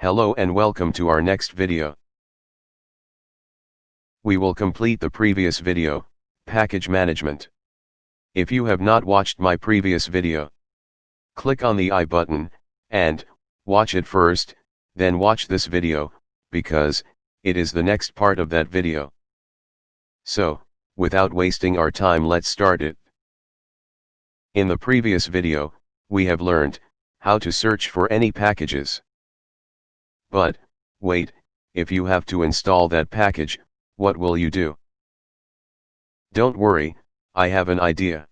Hello and welcome to our next video. We will complete the previous video, package management. If you have not watched my previous video, click on the I button, and watch it first, then watch this video, because it is the next part of that video. So, without wasting our time, let's start it. In the previous video, we have learned how to search for any packages. But, wait, if you have to install that package, what will you do? Don't worry, I have an idea.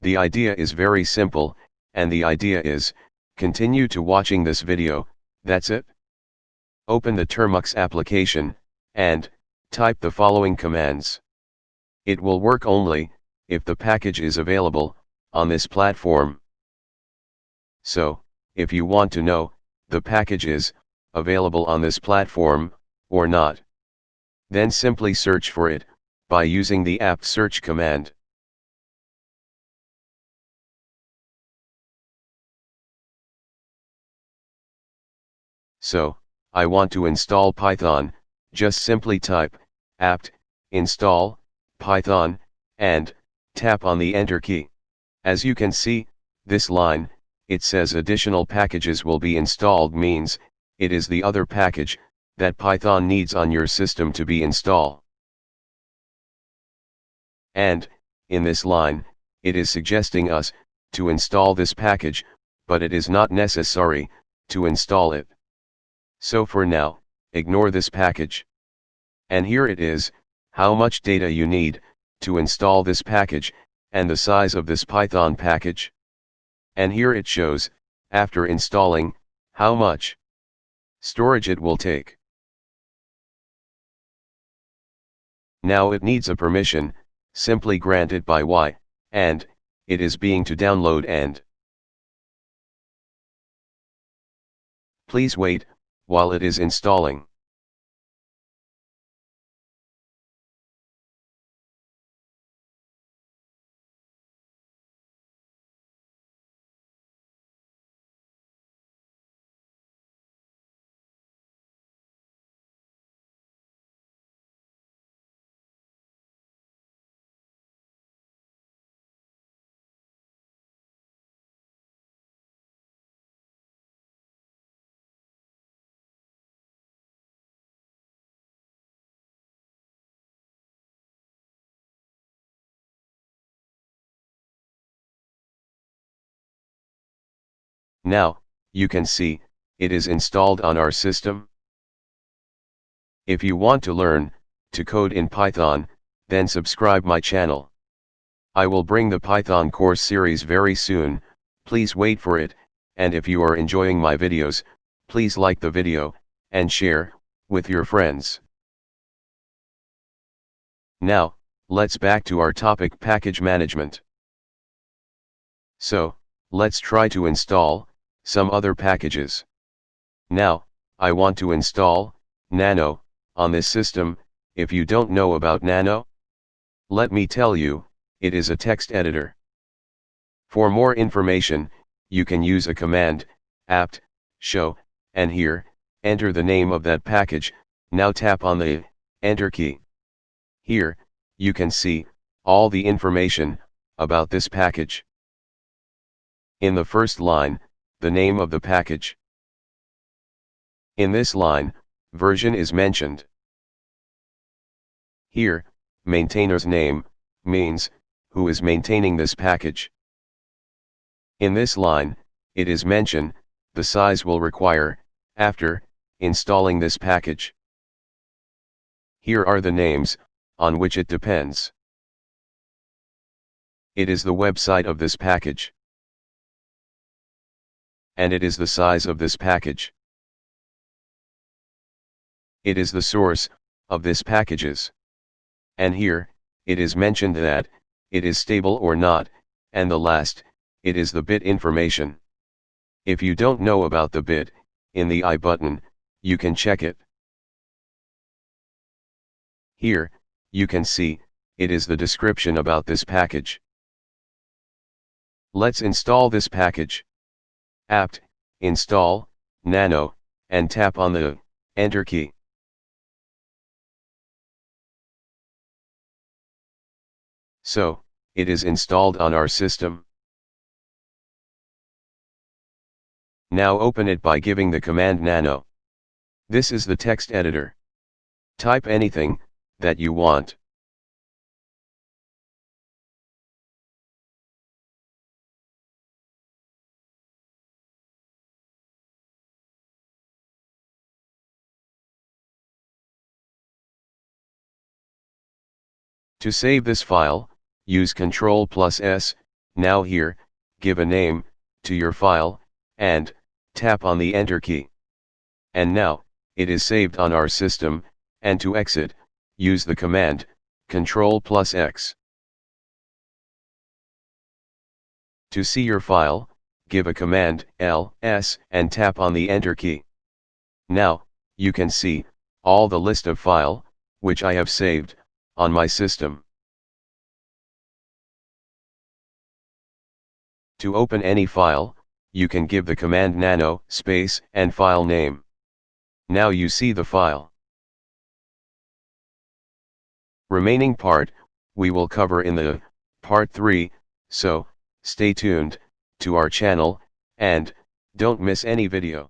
The idea is very simple, and the idea is, continue to watching this video, that's it. Open the Termux application, and type the following commands. It will work only if the package is available on this platform. So, if you want to know the package is available on this platform or not, then simply search for it by using the apt search command. So, I want to install Python. Just simply type apt install Python and tap on the enter key. As you can see, this line, it says additional packages will be installed, means it is the other package that Python needs on your system to be installed. And in this line, it is suggesting us to install this package, but it is not necessary to install it. So for now, ignore this package. And here it is, how much data you need to install this package, and the size of this Python package. And here it shows, after installing, how much storage it will take. Now it needs a permission, simply grant it by Y, and it is being to download, and please wait while it is installing. Now, you can see, it is installed on our system. If you want to learn to code in Python, then subscribe my channel. I will bring the Python course series very soon, please wait for it, and if you are enjoying my videos, please like the video, and share with your friends. Now, let's back to our topic, package management. So, let's try to install some other packages. Now, I want to install Nano on this system. If you don't know about Nano, let me tell you, it is a text editor. For more information, you can use a command, apt show, and here, enter the name of that package. Now tap on the enter key. Here, you can see all the information about this package. In the first line, the name of the package. In this line, version is mentioned. Here, maintainer's name means who is maintaining this package. In this line, it is mentioned the size will require after installing this package. Here are the names on which it depends. It is the website of this package, and it is the size of this package. It is the source of this packages. And here, it is mentioned that it is stable or not, and the last, it is the bit information. If you don't know about the bit, in the I button, you can check it. Here, you can see, it is the description about this package. Let's install this package. Apt install Nano and tap on the Enter key. So, it is installed on our system. Now open it by giving the command Nano. This is the text editor. Type anything that you want. To save this file, use Ctrl+S. Now here, give a name to your file, and tap on the Enter key. And now, it is saved on our system, and to exit, use the command Ctrl+X. To see your file, give a command ls and tap on the Enter key. Now, you can see all the list of file which I have saved on my system. To open any file, you can give the command nano space and file name. Now you see the file. Remaining part, we will cover in the part 3, so stay tuned to our channel, and don't miss any video.